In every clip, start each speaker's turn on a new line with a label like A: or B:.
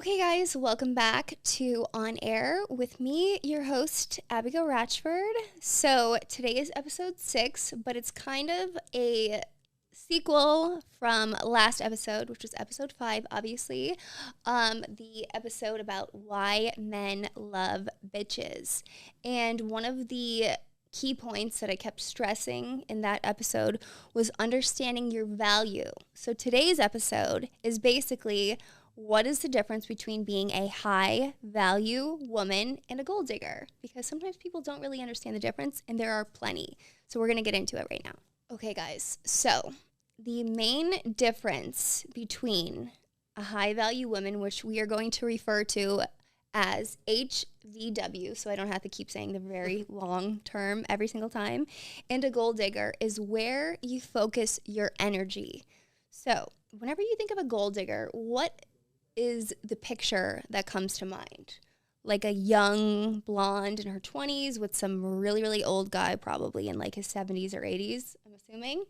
A: Okay, guys, welcome back to On Air with me, your host, Abigail Ratchford. So today is episode 6, but it's kind of a sequel from last episode, which was episode 5, obviously. The episode about why men love bitches. And one of the key points that I kept stressing in that episode was understanding your value. So today's episode is basically what is the difference between being a high value woman and a gold digger? Because sometimes people don't really understand the difference, and there are plenty. So we're going to get into it right now. Okay, guys. So the main difference between a high value woman, which we are going to refer to as HVW, so I don't have to keep saying the very long term every single time, and a gold digger is where you focus your energy. So whenever you think of a gold digger, what is the picture that comes to mind? Like a young blonde in her 20s with some really, really old guy, probably in like his 70s or 80s, I'm assuming.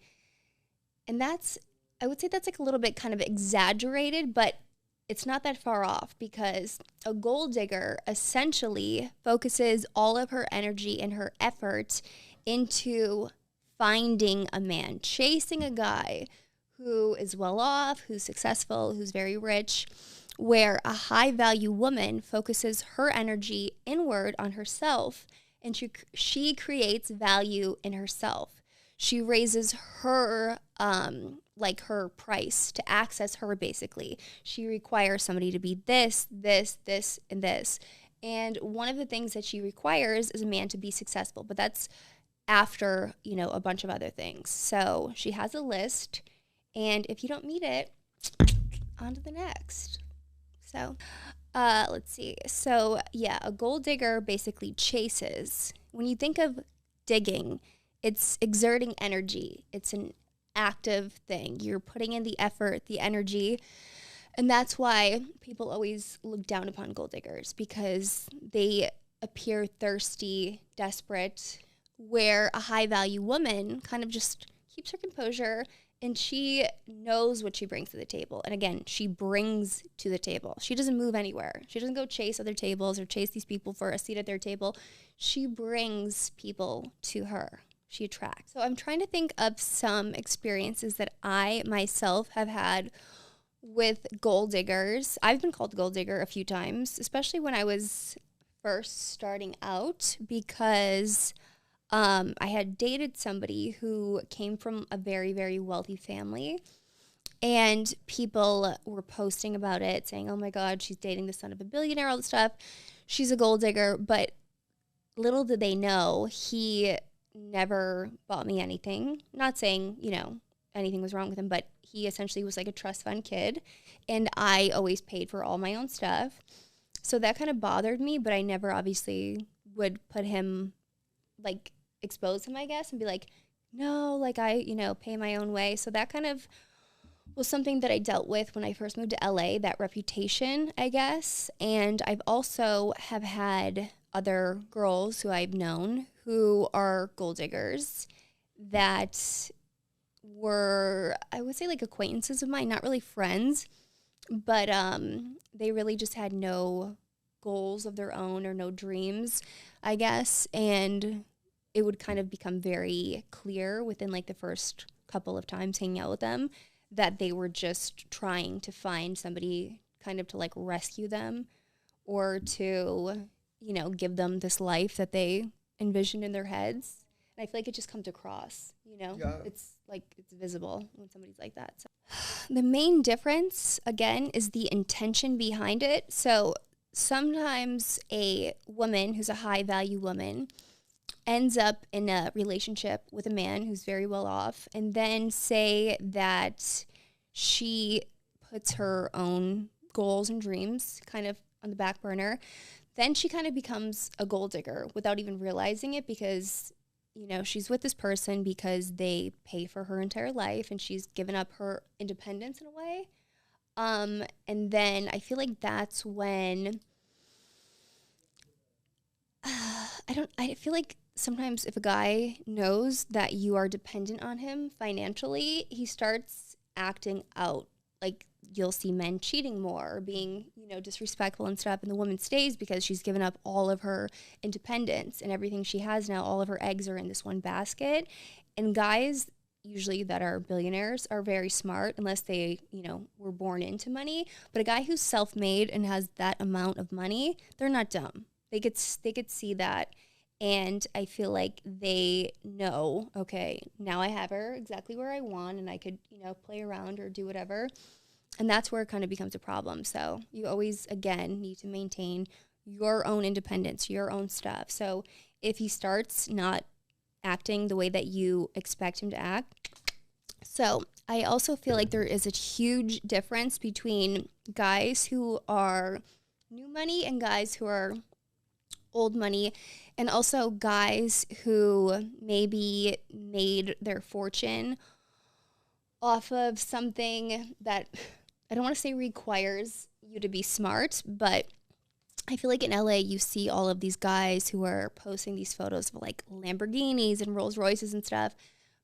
A: And I would say that's like a little bit kind of exaggerated, but it's not that far off because a gold digger essentially focuses all of her energy and her effort into finding a man, chasing a guy who is well off, who's successful, who's very rich, where a high value woman focuses her energy inward on herself and she creates value in herself. She raises her her price to access her, basically. She requires somebody to be this, this, this, and this. And one of the things that she requires is a man to be successful, but that's after, a bunch of other things. So she has a list, and if you don't meet it, on to the next. So, let's see. So, yeah, a gold digger basically chases. When you think of digging, it's exerting energy. It's an active thing. You're putting in the effort, the energy. And that's why people always look down upon gold diggers, because they appear thirsty, desperate, where a high value woman kind of just keeps her composure, and she knows what she brings to the table. And again, she brings to the table. She doesn't move anywhere. She doesn't go chase other tables or chase these people for a seat at their table. She brings people to her. She attracts. So I'm trying to think of some experiences that I myself have had with gold diggers. I've been called gold digger a few times, especially when I was first starting out, because I had dated somebody who came from a very, very wealthy family, and people were posting about it, saying, oh my God, she's dating the son of a billionaire, all this stuff. She's a gold digger. But little did they know, he never bought me anything. Not saying, anything was wrong with him, but he essentially was like a trust fund kid, and I always paid for all my own stuff. So that kind of bothered me, but I never obviously would put him, expose him, I guess, and be like, no, I, pay my own way. So that kind of was something that I dealt with when I first moved to LA, that reputation, I guess. And I've also have had other girls who I've known who are gold diggers that were, I would say, acquaintances of mine, not really friends, but they really just had no goals of their own or no dreams, I guess. And it would kind of become very clear within the first couple of times hanging out with them that they were just trying to find somebody kind of to rescue them or to, give them this life that they envisioned in their heads. And I feel like it just comes across,
B: Yeah.
A: It's it's visible when somebody's like that. So the main difference, again, is the intention behind it. So sometimes a woman who's a high value woman ends up in a relationship with a man who's very well off, and then say that she puts her own goals and dreams kind of on the back burner. Then she kind of becomes a gold digger without even realizing it, because she's with this person because they pay for her entire life and she's given up her independence in a way. And then I feel like that's when I feel like sometimes if a guy knows that you are dependent on him financially, he starts acting out. Like you'll see men cheating more or being, disrespectful and stuff. And the woman stays because she's given up all of her independence and everything she has now. All of her eggs are in this one basket. And guys, usually that are billionaires, are very smart unless they, were born into money. But a guy who's self-made and has that amount of money, they're not dumb. They could see that. And I feel like they know, okay, now I have her exactly where I want and I could, play around or do whatever. And that's where it kind of becomes a problem. So you always, again, need to maintain your own independence, your own stuff. So if he starts not acting the way that you expect him to act. So I also feel like there is a huge difference between guys who are new money and guys who are old money, and also guys who maybe made their fortune off of something that I don't want to say requires you to be smart, but I feel like in LA you see all of these guys who are posting these photos of like Lamborghinis and Rolls Royces and stuff,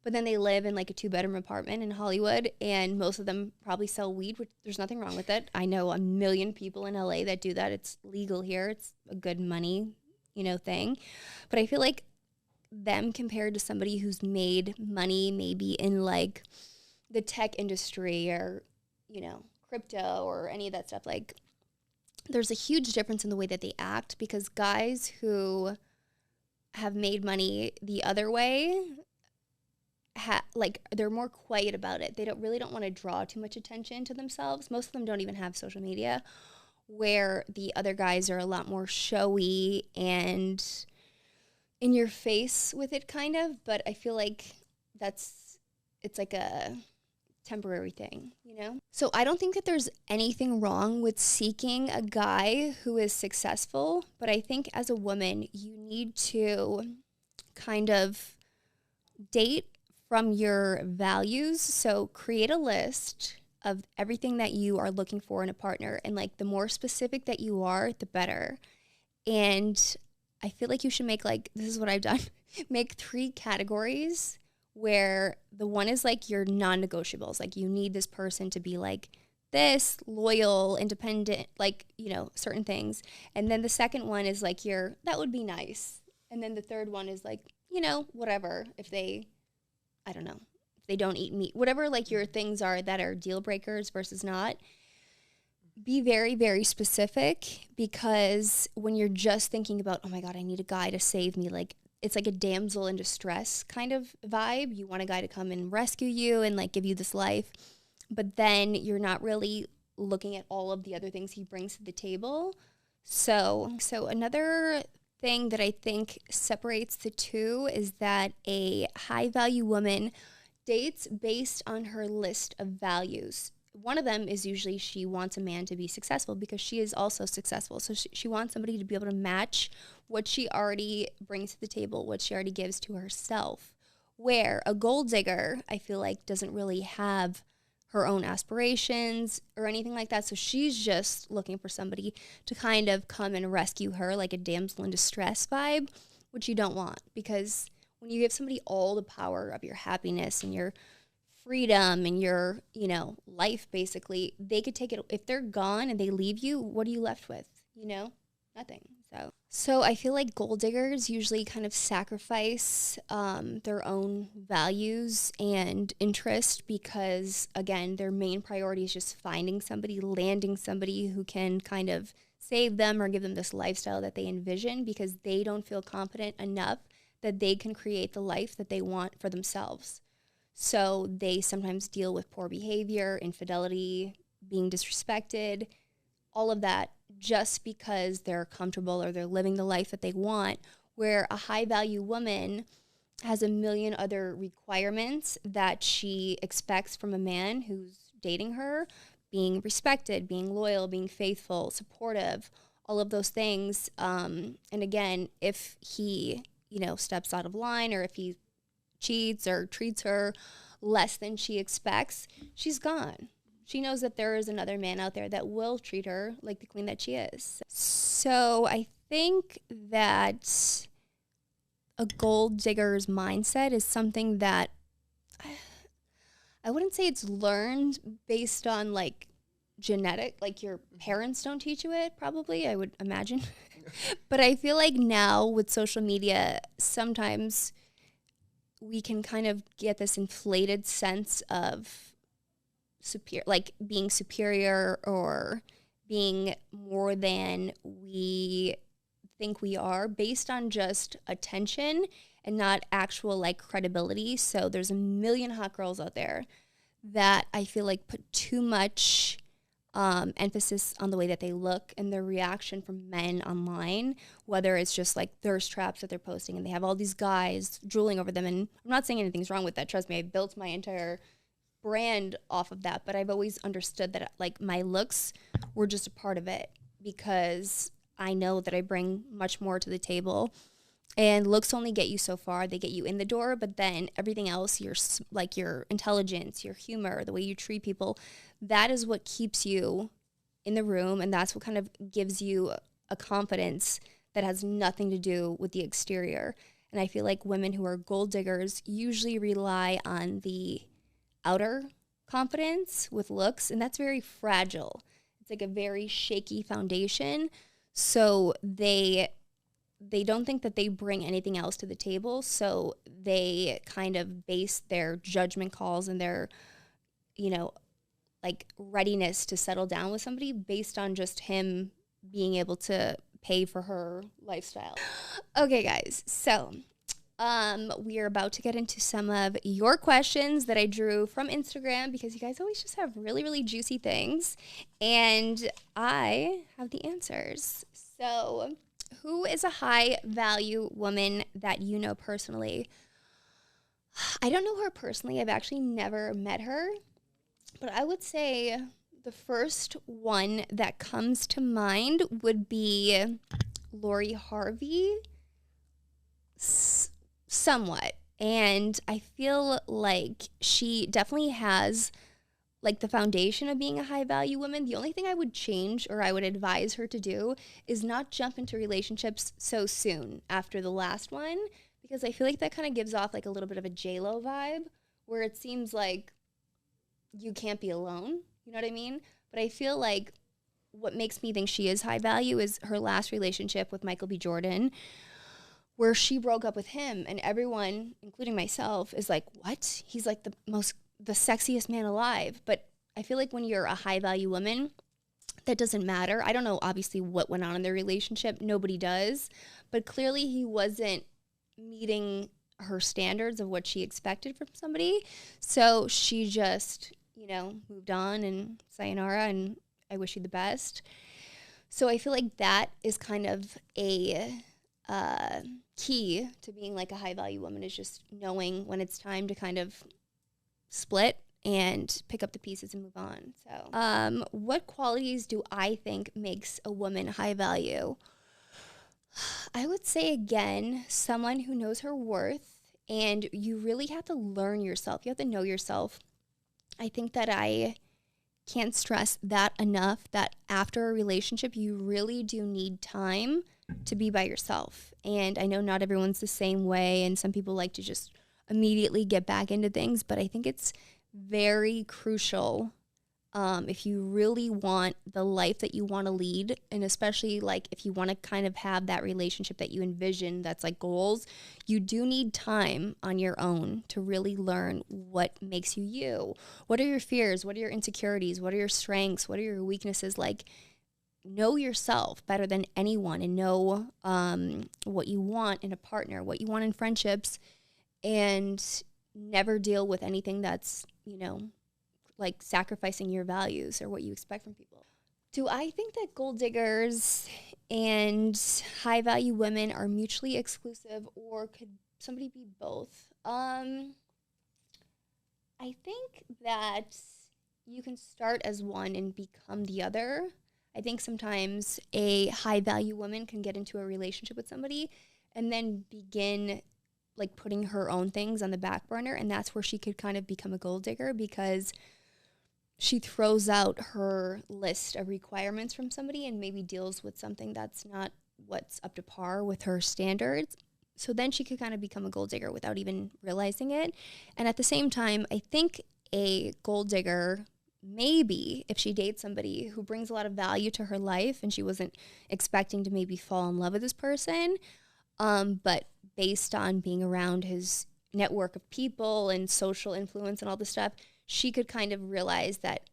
A: but then they live in like a 2-bedroom apartment in Hollywood, and most of them probably sell weed, which there's nothing wrong with it. I know a million people in LA that do that. It's legal here. It's a good money, thing. But I feel like them compared to somebody who's made money maybe in like the tech industry or, crypto or any of that stuff, like there's a huge difference in the way that they act, because guys who have made money the other way, they're more quiet about it. They don't want to draw too much attention to themselves. Most of them don't even have social media, where the other guys are a lot more showy and in your face with it kind of. But I feel like it's like a temporary thing, So I don't think that there's anything wrong with seeking a guy who is successful, but I think as a woman, you need to kind of date from your values. So create a list of everything that you are looking for in a partner, and like the more specific that you are, the better. And I feel like you should make, like, this is what I've done, make 3 categories, where the one is like your non-negotiables. Like you need this person to be like this, loyal, independent, like, certain things. And then the second one is like that would be nice. And then the third one is like, whatever, if they don't eat meat, whatever like your things are that are deal breakers versus not. Be very, very specific, because when you're just thinking about, oh my God, I need a guy to save me, like it's like a damsel in distress kind of vibe. You want a guy to come and rescue you and like give you this life, but then you're not really looking at all of the other things he brings to the table. So another thing that I think separates the two is that a high value woman dates based on her list of values. One of them is usually she wants a man to be successful because she is also successful. So she wants somebody to be able to match what she already brings to the table, what she already gives to herself. Where a gold digger, I feel like, doesn't really have her own aspirations or anything like that. So she's just looking for somebody to kind of come and rescue her, like a damsel in distress vibe, which you don't want. Because when you give somebody all the power of your happiness and your freedom and your, life, basically, they could take it. If they're gone and they leave you, what are you left with? Nothing. So I feel like gold diggers usually kind of sacrifice their own values and interest, because, again, their main priority is just finding somebody, landing somebody who can kind of save them or give them this lifestyle that they envision, because they don't feel confident enough that they can create the life that they want for themselves. So they sometimes deal with poor behavior, infidelity, being disrespected, all of that, just because they're comfortable or they're living the life that they want, where a high-value woman has a million other requirements that she expects from a man who's dating her, being respected, being loyal, being faithful, supportive, all of those things. And again, if he, steps out of line, or if he cheats or treats her less than she expects, she's gone. She knows that there is another man out there that will treat her like the queen that she is. So I think that a gold digger's mindset is something that I wouldn't say it's learned based on like genetic, like your parents don't teach you it, probably, I would imagine. But I feel like now with social media, sometimes we can kind of get this inflated sense of like being superior or being more than we think we are based on just attention and not actual like credibility. So there's a million hot girls out there that I feel like put too much emphasis on the way that they look and their reaction from men online, whether it's just like thirst traps that they're posting and they have all these guys drooling over them. And I'm not saying anything's wrong with that. Trust me, I built my entire brand off of that, but I've always understood that like my looks were just a part of it because I know that I bring much more to the table. And looks only get you so far. They get you in the door, but then everything else, your intelligence, your humor, the way you treat people, that is what keeps you in the room, and that's what kind of gives you a confidence that has nothing to do with the exterior. And I feel like women who are gold diggers usually rely on the outer confidence with looks, and that's very fragile. It's like a very shaky foundation. So they don't think that they bring anything else to the table, so they kind of base their judgment calls and their, like readiness to settle down with somebody based on just him being able to pay for her lifestyle. Okay, guys, so we are about to get into some of your questions that I drew from Instagram because you guys always just have really, really juicy things, and I have the answers. So, who is a high value woman that you know personally? I don't know her personally. I've actually never met her. But I would say the first one that comes to mind would be Lori Harvey. Somewhat. And I feel like she definitely has like the foundation of being a high value woman. The only thing I would change or I would advise her to do is not jump into relationships so soon after the last one, because I feel like that kind of gives off like a little bit of a J-Lo vibe where it seems like you can't be alone. You know what I mean? But I feel like what makes me think she is high value is her last relationship with Michael B. Jordan, where she broke up with him and everyone, including myself, is like, what? He's like the sexiest man alive. But I feel like when you're a high value woman, that doesn't matter. I don't know, obviously, what went on in their relationship. Nobody does. But clearly he wasn't meeting her standards of what she expected from somebody. So she just, moved on and sayonara, and I wish you the best. So I feel like that is kind of a key to being like a high value woman, is just knowing when it's time to kind of split and pick up the pieces and move on. So what qualities do I think makes a woman high value? I would say, again, someone who knows her worth, and you really have to learn yourself. You have to know yourself. I think that I can't stress that enough, that after a relationship, you really do need time to be by yourself. And I know not everyone's the same way, and some people like to just immediately get back into things, but I think it's very crucial if you really want the life that you want to lead, and especially like if you want to kind of have that relationship that you envision that's like goals, you do need time on your own to really learn what makes you you. What are your fears? What are your insecurities? What are your strengths? What are your weaknesses? Like, know yourself better than anyone, and know what you want in a partner, what you want in friendships, and never deal with anything that's, like sacrificing your values or what you expect from people. Do I think that gold diggers and high value women are mutually exclusive, or could somebody be both? I think that you can start as one and become the other. I think sometimes a high value woman can get into a relationship with somebody and then begin like putting her own things on the back burner, and that's where she could kind of become a gold digger, because she throws out her list of requirements from somebody and maybe deals with something that's not what's up to par with her standards. So then she could kind of become a gold digger without even realizing it. And at the same time, I think a gold digger maybe if she dates somebody who brings a lot of value to her life and she wasn't expecting to maybe fall in love with this person, but based on being around his network of people and social influence and all this stuff, she could kind of realize that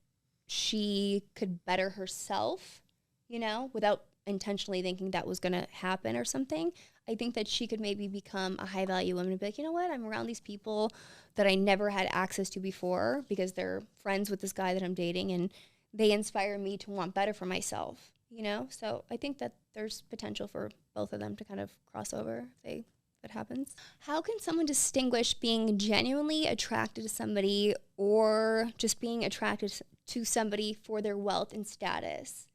A: she could better herself, you know, without intentionally thinking that was going to happen or something. I think that she could maybe become a high value woman and be like, you know what, I'm around these people that I never had access to before because they're friends with this guy that I'm dating and they inspire me to want better for myself, you know? So I think that there's potential for both of them to kind of cross over if that happens. How can someone distinguish being genuinely attracted to somebody or just being attracted to somebody for their wealth and status?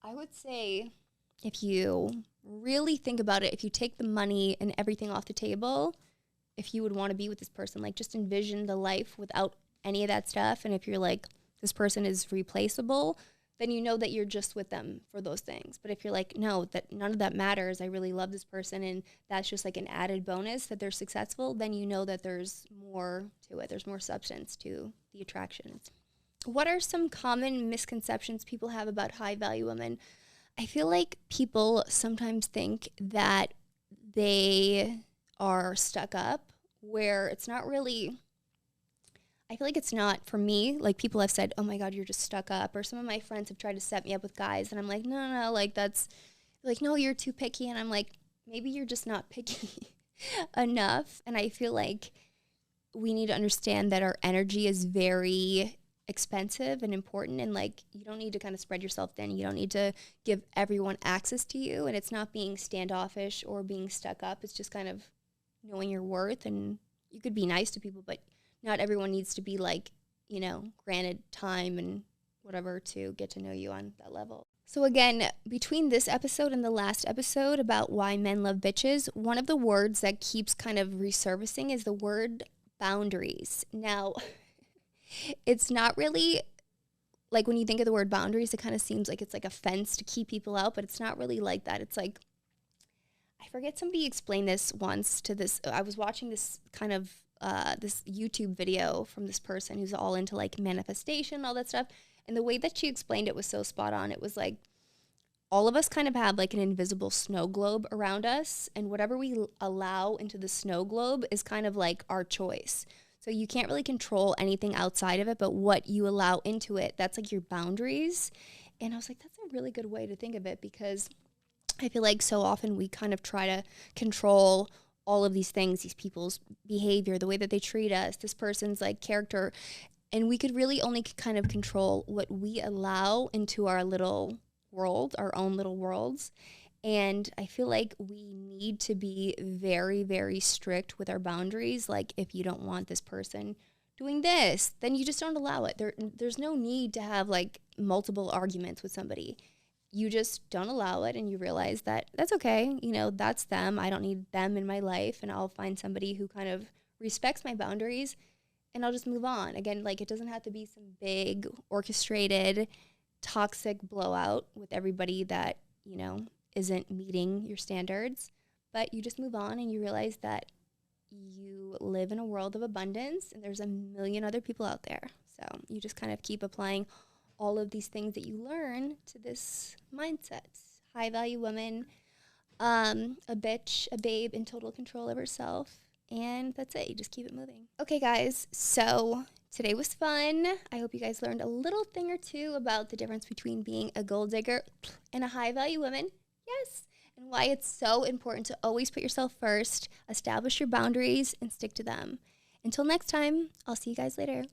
A: I would say if you really think about it, if you take the money and everything off the table, if you would want to be with this person, like just envision the life without any of that stuff. And if you're like, this person is replaceable, then you know that you're just with them for those things. But if you're like, no, that none of that matters, I really love this person and that's just like an added bonus that they're successful, then you know that there's more to it. There's more substance to the attractions. What are some common misconceptions people have about high value women? I feel like people sometimes think that they are stuck up, where it's not really. I feel like it's not for me. Like people have said, oh my God, you're just stuck up. Or some of my friends have tried to set me up with guys and I'm like, no, like that's like, no, you're too picky. And I'm like, maybe you're just not picky enough. And I feel like we need to understand that our energy is very expensive and important. And like, you don't need to kind of spread yourself thin. You don't need to give everyone access to you. And it's not being standoffish or being stuck up. It's just kind of knowing your worth. And you could be nice to people, but not everyone needs to be like, you know, granted time and whatever to get to know you on that level. So again, between this episode and the last episode about why men love bitches, one of the words that keeps kind of resurfacing is the word boundaries. Now, it's not really, like when you think of the word boundaries, it kind of seems like it's like a fence to keep people out, but it's not really like that. It's like, I forget, somebody explained this once to this, I was watching this kind of this YouTube video from this person who's all into like manifestation, all that stuff. And the way that she explained it was so spot on. It was like, all of us kind of have like an invisible snow globe around us. And whatever we allow into the snow globe is kind of like our choice. So you can't really control anything outside of it, but what you allow into it, that's like your boundaries. And I was like, that's a really good way to think of it, because I feel like so often we kind of try to control all of these things, these people's behavior, the way that they treat us, this person's like character. And we could really only kind of control what we allow into our little world, our own little worlds. And I feel like we need to be very, very strict with our boundaries. Like if you don't want this person doing this, then you just don't allow it. There's no need to have like multiple arguments with somebody. You just don't allow it, and you realize that that's okay. You know, that's them. I don't need them in my life, and I'll find somebody who kind of respects my boundaries, and I'll just move on. Again, like it doesn't have to be some big orchestrated toxic blowout with everybody that, you know, isn't meeting your standards, but you just move on and you realize that you live in a world of abundance and there's a million other people out there. So you just kind of keep applying all of these things that you learn to this mindset. High value woman, a bitch, a babe in total control of herself. And that's it. You just keep it moving. Okay, guys. So today was fun. I hope you guys learned a little thing or two about the difference between being a gold digger and a high value woman. Yes. And why it's so important to always put yourself first, establish your boundaries, and stick to them. Until next time, I'll see you guys later.